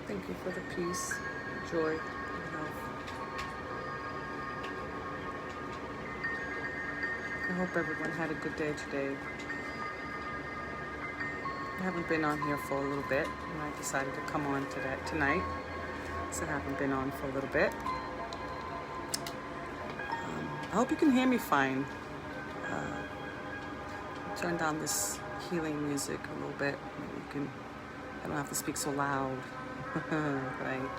Thank you for the peace, joy, and health. I hope everyone had a good day today. I haven't been on here for a little bit, and I decided to come on tonight. So I haven't been on for a little bit. I hope you can hear me fine. Turn down this healing music a little bit. Maybe you can. I don't have to speak so loud, right?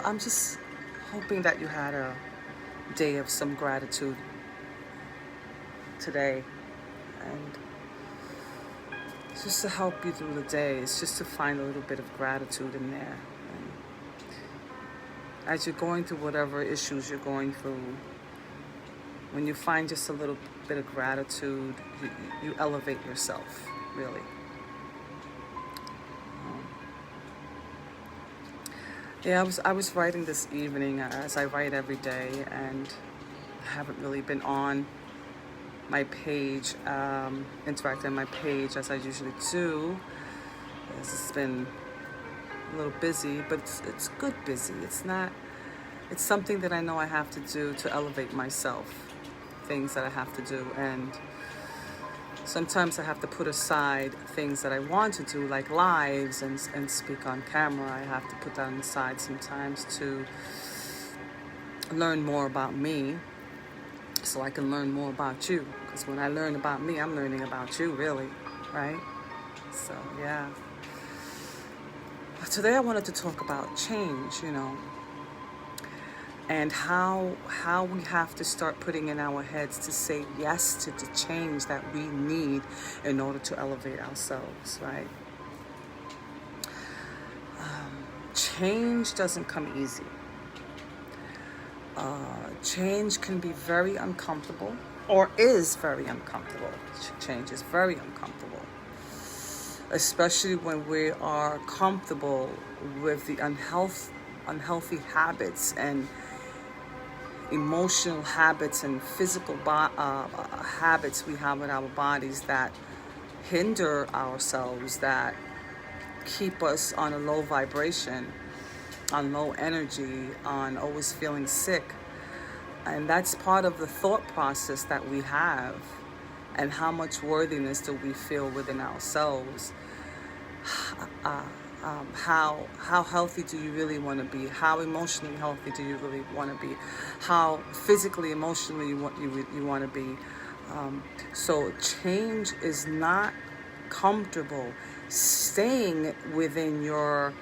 I'm just hoping that you had a day of some gratitude today, and it's just to help you through the day. It's just to find a little bit of gratitude in there. And as you're going through whatever issues you're going through, when you find just a little bit of gratitude, you elevate yourself, really. Yeah, I was writing this evening, as I write every day, and I haven't really been on my page, interacting on my page as I usually do. It's been a little busy, but it's good busy. It's something that I know I have to do to elevate myself, things that I have to do, and sometimes I have to put aside things that I want to do, like lives and speak on camera. I have to put that aside sometimes to learn more about me, so I can learn more about you. Because when I learn about me, I'm learning about you, really, right? So, yeah. Today I wanted to talk about change, and how we have to start putting in our heads to say yes to the change that we need in order to elevate ourselves, right? Change doesn't come easy. Change can be very uncomfortable, or is very uncomfortable. Change is very uncomfortable, especially when we are comfortable with the unhealthy habits and emotional habits and physical habits we have in our bodies that hinder ourselves, that keep us on a low vibration, on low energy, on always feeling sick. And that's part of the thought process that we have, and how much worthiness do we feel within ourselves. How healthy do you really want to be? How emotionally healthy do you really want to be? How physically, emotionally you want to be? So change is not comfortable. Staying within your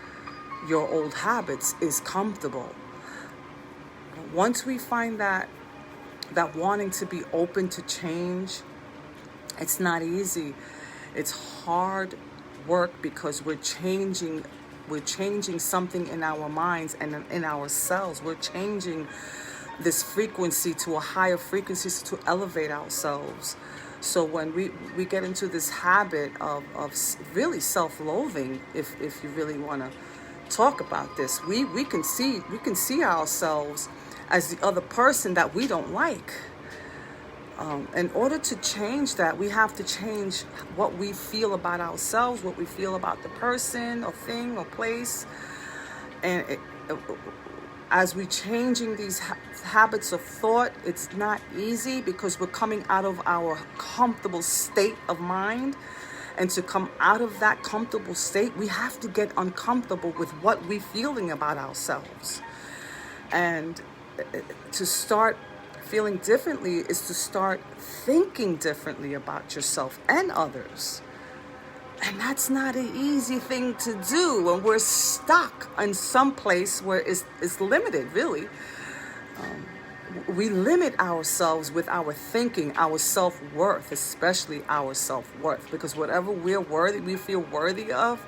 old habits is comfortable. Once we find that wanting to be open to change, it's not easy. It's hard work, because we're changing something in our minds and in ourselves. We're changing this frequency to a higher frequency to elevate ourselves. So when we get into this habit of really self-loathing, if you really want to talk about this, we can see ourselves as the other person that we don't like. In order to change that, we have to change what we feel about ourselves, what we feel about the person or thing or place. And as we're changing these habits of thought, it's not easy, because we're coming out of our comfortable state of mind. And to come out of that comfortable state, we have to get uncomfortable with what we're feeling about ourselves. And to start feeling differently is to start thinking differently about yourself and others. And that's not an easy thing to do when we're stuck in some place where it's limited, really. We limit ourselves with our thinking, our self-worth, especially our self-worth. Because whatever we feel worthy of,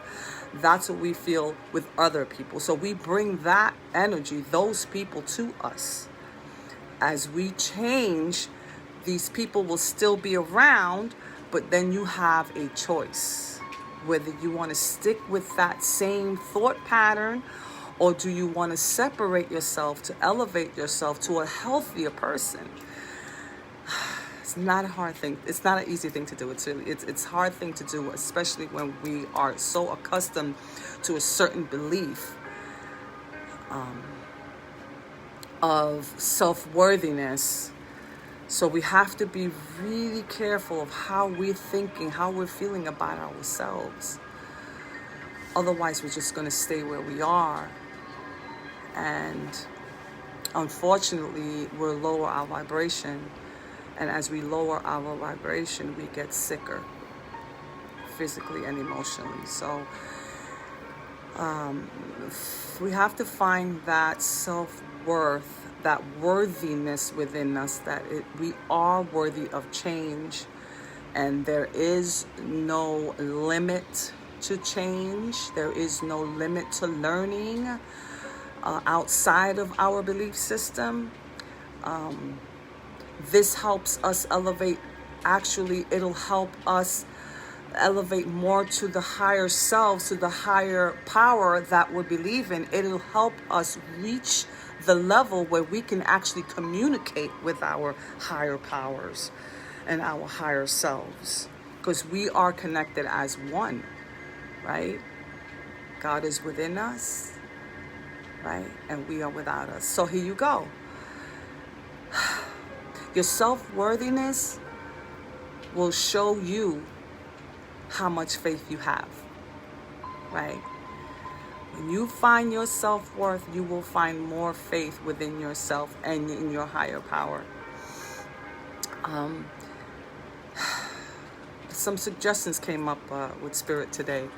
that's what we feel with other people. So we bring that energy, those people, to us. As we change, these people will still be around, but then you have a choice. Whether you want to stick with that same thought pattern, or do you want to separate yourself to elevate yourself to a healthier person? It's not a hard thing. It's not an easy thing to do. It's a hard thing to do, especially when we are so accustomed to a certain belief of self-worthiness. So we have to be really careful of how we're thinking, how we're feeling about ourselves. Otherwise, we're just going to stay where we are. And unfortunately, we'll lower our vibration. And as we lower our vibration, we get sicker, physically and emotionally. So we have to find that self-worth, that worthiness within us, that we are worthy of change. And there is no limit to change. There is no limit to learning outside of our belief system. This helps us elevate. Actually, it'll help us elevate more to the higher selves, to the higher power that we believe in. It'll help us reach the level where we can actually communicate with our higher powers and our higher selves, because we are connected as one, right? God is within us, right? And we are without us. So here you go. Your self-worthiness will show you how much faith you have, right? When you find your self-worth, you will find more faith within yourself and in your higher power. Some suggestions came up with Spirit today.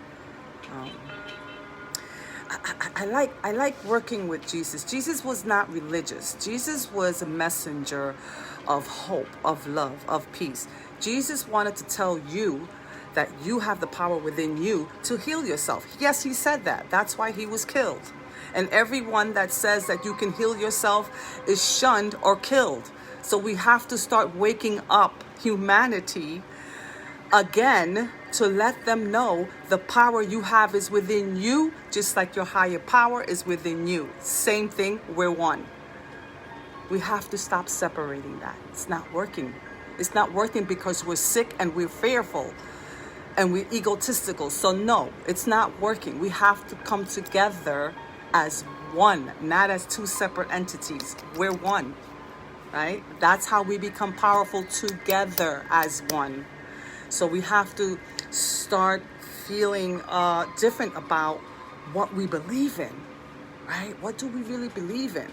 I like working with Jesus. Jesus was not religious. Jesus was a messenger of hope, of love, of peace. Jesus wanted to tell you that you have the power within you to heal yourself. Yes, he said that. That's why he was killed. And everyone that says that you can heal yourself is shunned or killed. So we have to start waking up humanity again to let them know the power you have is within you, just like your higher power is within you. Same thing, we're one. We have to stop separating that. It's not working. It's not working because we're sick and we're fearful and we're egotistical. So no, it's not working. We have to come together as one, not as two separate entities. We're one, right? That's how we become powerful together as one. So we have to start feeling different about what we believe in, right? What do we really believe in?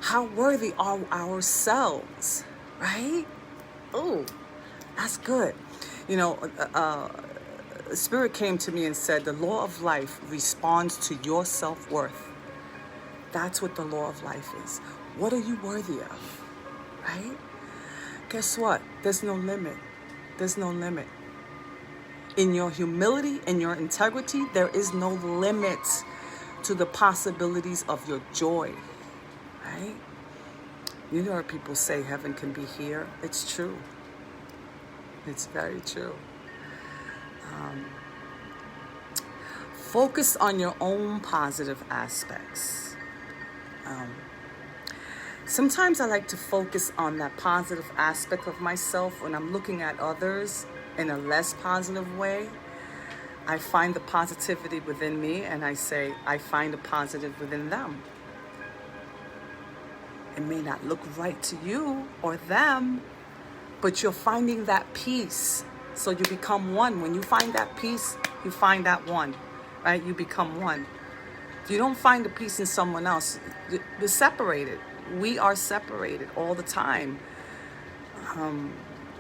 How worthy are ourselves, right? Oh, that's good. You know, Spirit came to me and said, the law of life responds to your self-worth. That's what the law of life is. What are you worthy of, right? Guess what? There's no limit. There's no limit. In your humility and your integrity, there is no limit to the possibilities of your joy, right? You know, people say heaven can be here. It's true. It's very true. Focus on your own positive aspects. Sometimes I like to focus on that positive aspect of myself when I'm looking at others in a less positive way. I find the positivity within me and I say, I find the positive within them. It may not look right to you or them, but you're finding that peace. So you become one. When you find that peace, you find that one, right? You become one. If you don't find the peace in someone else, you're separated. We are separated all the time.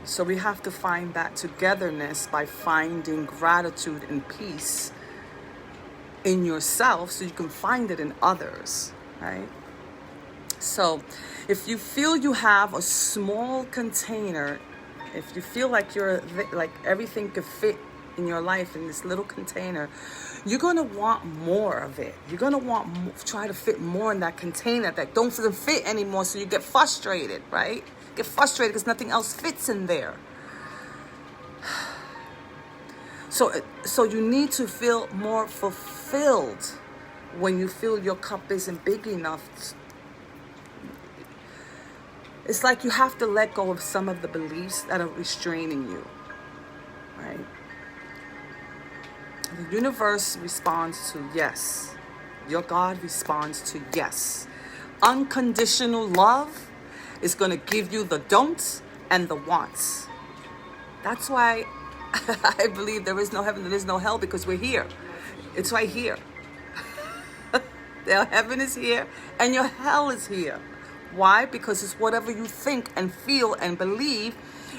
So we have to find that togetherness by finding gratitude and peace in yourself so you can find it in others, right? So if you feel you have a small container, if you feel like everything could fit in your life in this little container, you're going to want more of it. You're going to try to fit more in that container that doesn't fit anymore. So you get frustrated, right? Get frustrated because nothing else fits in there. So you need to feel more fulfilled when you feel your cup isn't big enough. It's like you have to let go of some of the beliefs that are restraining you, right? The universe responds to yes. Your God responds to yes. Unconditional love is going to give you the don'ts and the wants. That's why I believe there is no heaven, there is no hell, because we're here. It's right here. Your heaven is here and your hell is here. Why? Because it's whatever you think and feel and believe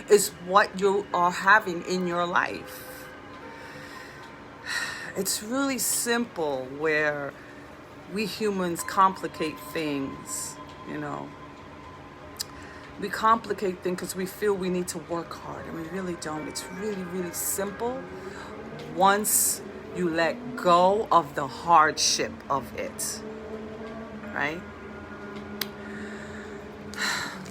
is what you are having in your life. It's really simple where we humans complicate things, you know. We complicate things because we feel we need to work hard, and we really don't. It's really, really simple once you let go of the hardship of it, right?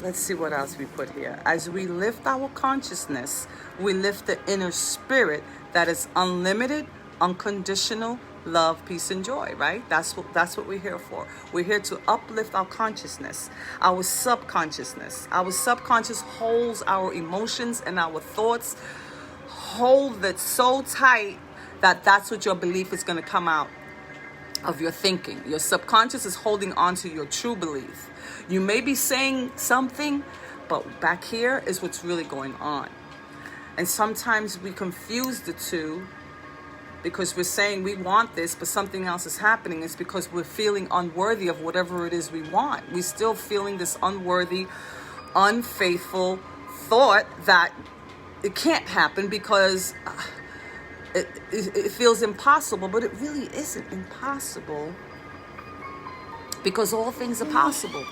Let's see what else we put here. As we lift our consciousness, we lift the inner spirit that is unlimited, unconditional love, peace, and joy, right? That's what we're here for. We're here to uplift our consciousness, our subconsciousness. Our subconscious holds our emotions and our thoughts, hold it so tight that that's what your belief is going to come out of your thinking. Your subconscious is holding on to your true belief. You may be saying something, but back here is what's really going on. And sometimes we confuse the two because we're saying we want this, but something else is happening. It's because we're feeling unworthy of whatever it is we want. We're still feeling this unworthy, unfaithful thought that it can't happen because it feels impossible, but it really isn't impossible because all things are possible.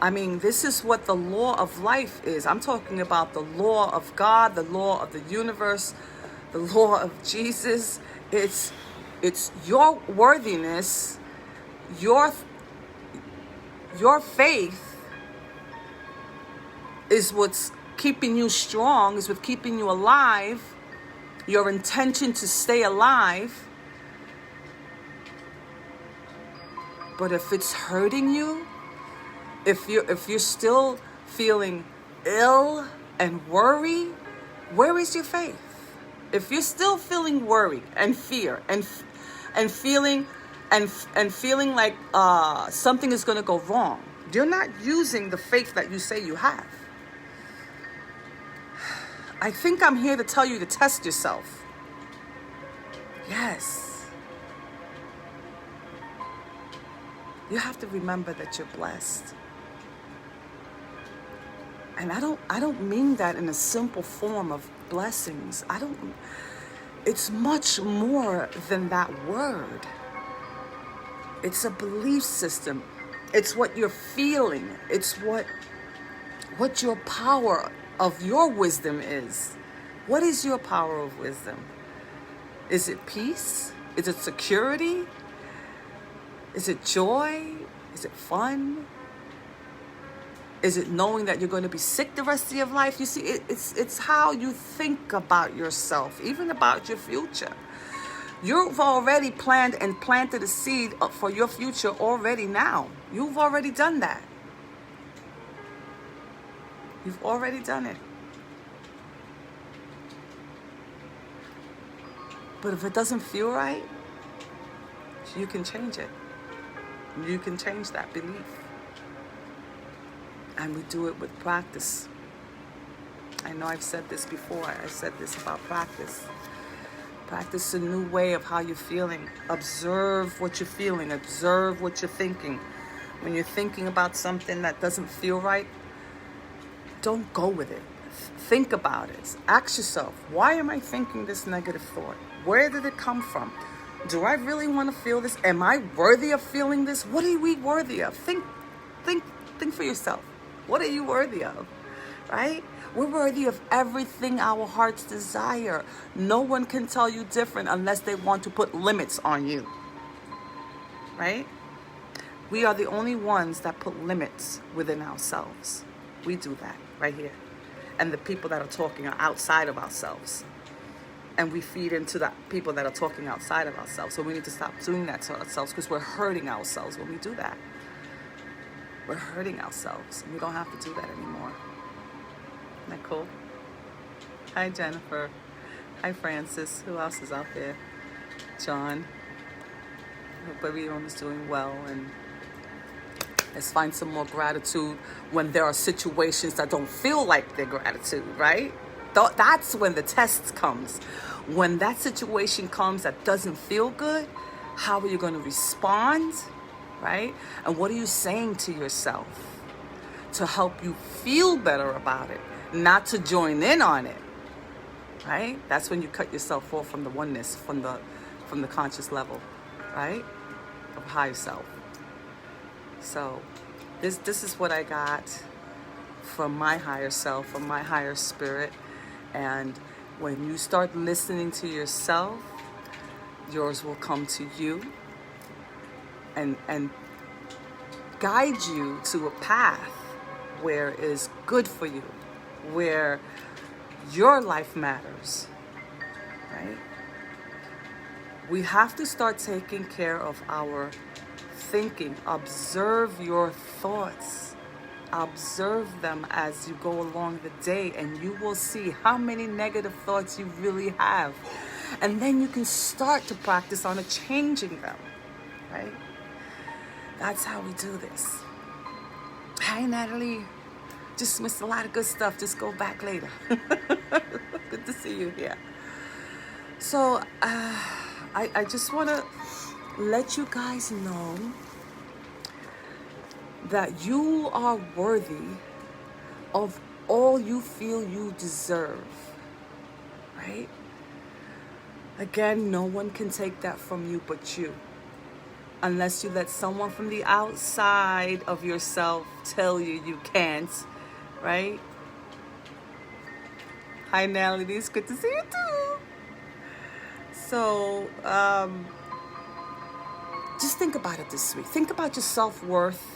I mean, this is what the law of life is. I'm talking about the law of God, the law of the universe, the law of Jesus. It's your worthiness, your faith is what's keeping you strong, is what's keeping you alive. Your intention to stay alive. But if it's hurting you, if you're still feeling ill and worry, where is your faith? If you're still feeling worry and fear and feeling like something is going to go wrong, you're not using the faith that you say you have. I think I'm here to tell you to test yourself. Yes. You have to remember that you're blessed. And I don't mean that in a simple form of blessings. It's much more than that word. It's a belief system. It's what you're feeling. It's what your power of your wisdom is. What is your power of wisdom? Is it peace? Is it security? Is it joy? Is it fun? Is it knowing that you're going to be sick the rest of your life? You see, it's how you think about yourself, even about your future. You've already planned and planted a seed for your future already now. You've already done that. You've already done it. But if it doesn't feel right, you can change it. You can change that belief. And we do it with practice. I know I've said this before. I said this about practice. Practice a new way of how you're feeling. Observe what you're feeling. Observe what you're thinking. When you're thinking about something that doesn't feel right, don't go with it. Think about it. Ask yourself, why am I thinking this negative thought? Where did it come from? Do I really want to feel this? Am I worthy of feeling this? What are we worthy of? Think for yourself. What are you worthy of? Right? We're worthy of everything our hearts desire. No one can tell you different unless they want to put limits on you. Right? We are the only ones that put limits within ourselves. We do that right here. And the people that are talking are outside of ourselves. And we feed into the people that are talking outside of ourselves. So we need to stop doing that to ourselves because we're hurting ourselves when we do that. we're hurting ourselves. And we don't have to do that anymore. Isn't that cool? Hi, Jennifer. Hi, Francis. Who else is out there? John. Hope everyone is doing well. And let's find some more gratitude when there are situations that don't feel like they're gratitude, right? That's when the test comes. When that situation comes that doesn't feel good, how are you going to respond, right? And what are you saying to yourself to help you feel better about it, not to join in on it, right? That's when you cut yourself off from the oneness, from the conscious level, right? Of higher self. So this is what I got from my higher self, from my higher spirit. And when you start listening to yourself, yours will come to you and guide you to a path where it is good for you, where your life matters, right? We have to start taking care of our thinking. Observe your thoughts. Observe them as you go along the day, and you will see how many negative thoughts you really have. And then you can start to practice on changing them, right? That's how we do this. Hi, Natalie. Just missed a lot of good stuff. Just go back later. Good to see you here. So, I just want to let you guys know that you are worthy of all you feel you deserve, right? Again, no one can take that from you but you, unless you let someone from the outside of yourself tell you you can't, right? Hi, Natalie. It's good to see you too. So, just think about it this week. Think about your self-worth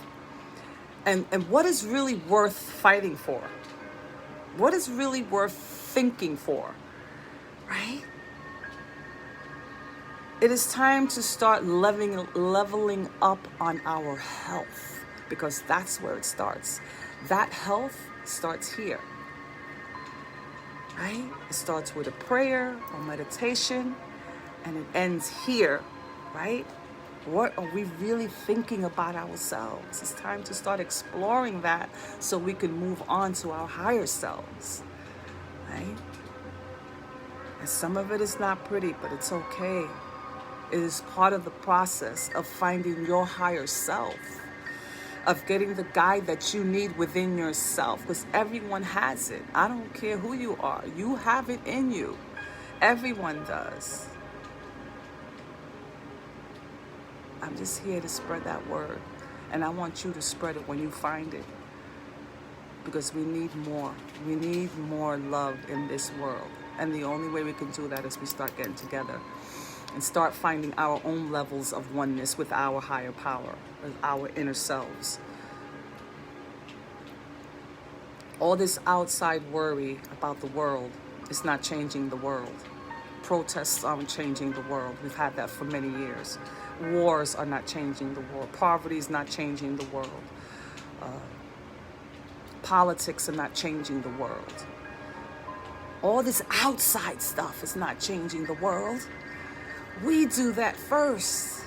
and what is really worth fighting for. What is really worth thinking for, right? It is time to start leveling up on our health, because that's where it starts. That health starts here, right? It starts with a prayer or meditation, and it ends here, right? What are we really thinking about ourselves? It's time to start exploring that so we can move on to our higher selves, right? And some of it is not pretty, but it's okay. It is part of the process of finding your higher self, of getting the guide that you need within yourself, because everyone has it. I don't care who you are. You have it in you. Everyone does. I'm just here to spread that word, and I want you to spread it when you find it, because we need more. We need more love in this world, and the only way we can do that is we start getting together and start finding our own levels of oneness with our higher power, with our inner selves. All this outside worry about the world is not changing the world. Protests aren't changing the world. We've had that for many years. Wars are not changing the world. Poverty is not changing the world. Politics are not changing the world. All this outside stuff is not changing the world. We do that first.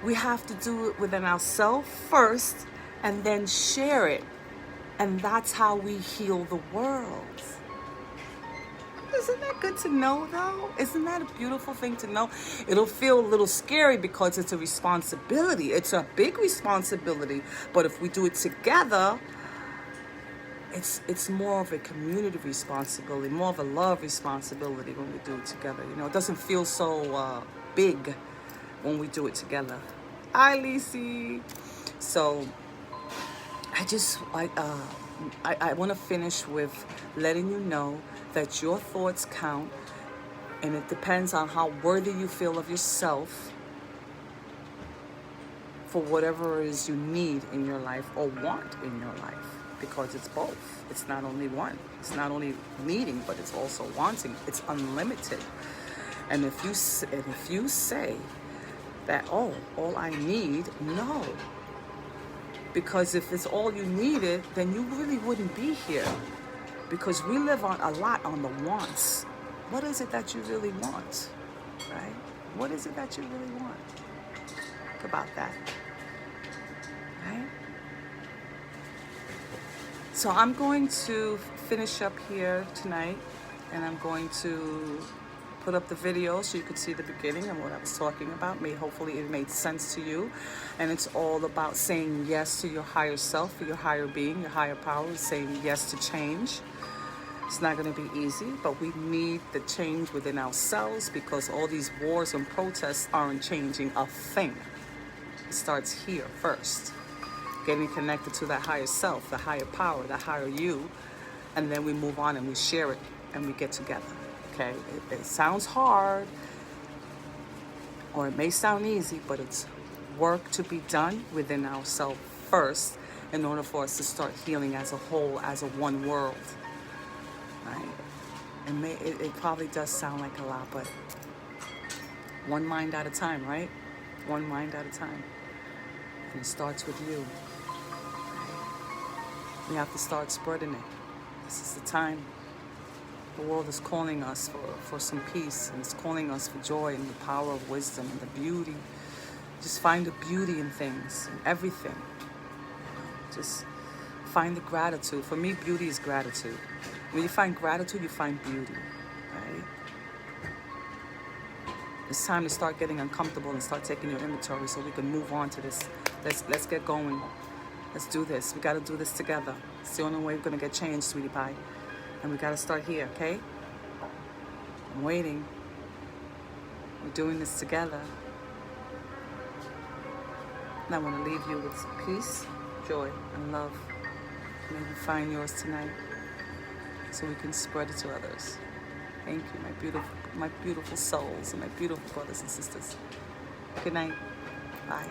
We have to do it within ourselves first, and then share it. And that's how we heal the world. Isn't that good to know, though? Isn't that a beautiful thing to know? It'll feel a little scary because it's a responsibility. It's a big responsibility. But if we do it together, it's more of a community responsibility, more of a love responsibility when we do it together. You know, it doesn't feel so big when we do it together. Hi, Lisi. So I want to finish with letting you know that your thoughts count, and it depends on how worthy you feel of yourself for whatever it is you need in your life or want in your life, because it's both. It's not only one. It's not only needing, but it's also wanting. It's unlimited. And if you say that, oh, all I need, no. Because if it's all you needed, then you really wouldn't be here. Because we live on a lot on the wants. What is it that you really want? Right? What is it that you really want? Think about that. Right? So I'm going to finish up here tonight, and I'm going to put up the video so you could see the beginning and what I was talking about. Hopefully it made sense to you. And it's all about saying yes to your higher self, your higher being, your higher power, saying yes to change. It's not going to be easy, but we need the change within ourselves, because all these wars and protests aren't changing a thing. It starts here first. Getting connected to that higher self, the higher power, the higher you, and then we move on and we share it and we get together. Okay, it sounds hard, or it may sound easy, but it's work to be done within ourselves first in order for us to start healing as a whole, as a one world. Right? It probably does sound like a lot, but one mind at a time, right? One mind at a time. And it starts with you. Right? We have to start spreading it. This is the time. The world is calling us for some peace, and it's calling us for joy and the power of wisdom and the beauty. Just find the beauty in things, in everything. Just find the gratitude. For me, beauty is gratitude. When you find gratitude, you find beauty, right? It's time to start getting uncomfortable and start taking your inventory so we can move on to this. Let's get going. Let's do this. We got to do this together. It's the only way we're going to get change, sweetie pie. And we got to start here, okay? I'm waiting. We're doing this together. And I want to leave you with peace, joy, and love. May you find yours tonight so we can spread it to others. Thank you, my beautiful souls and my beautiful brothers and sisters. Good night. Bye.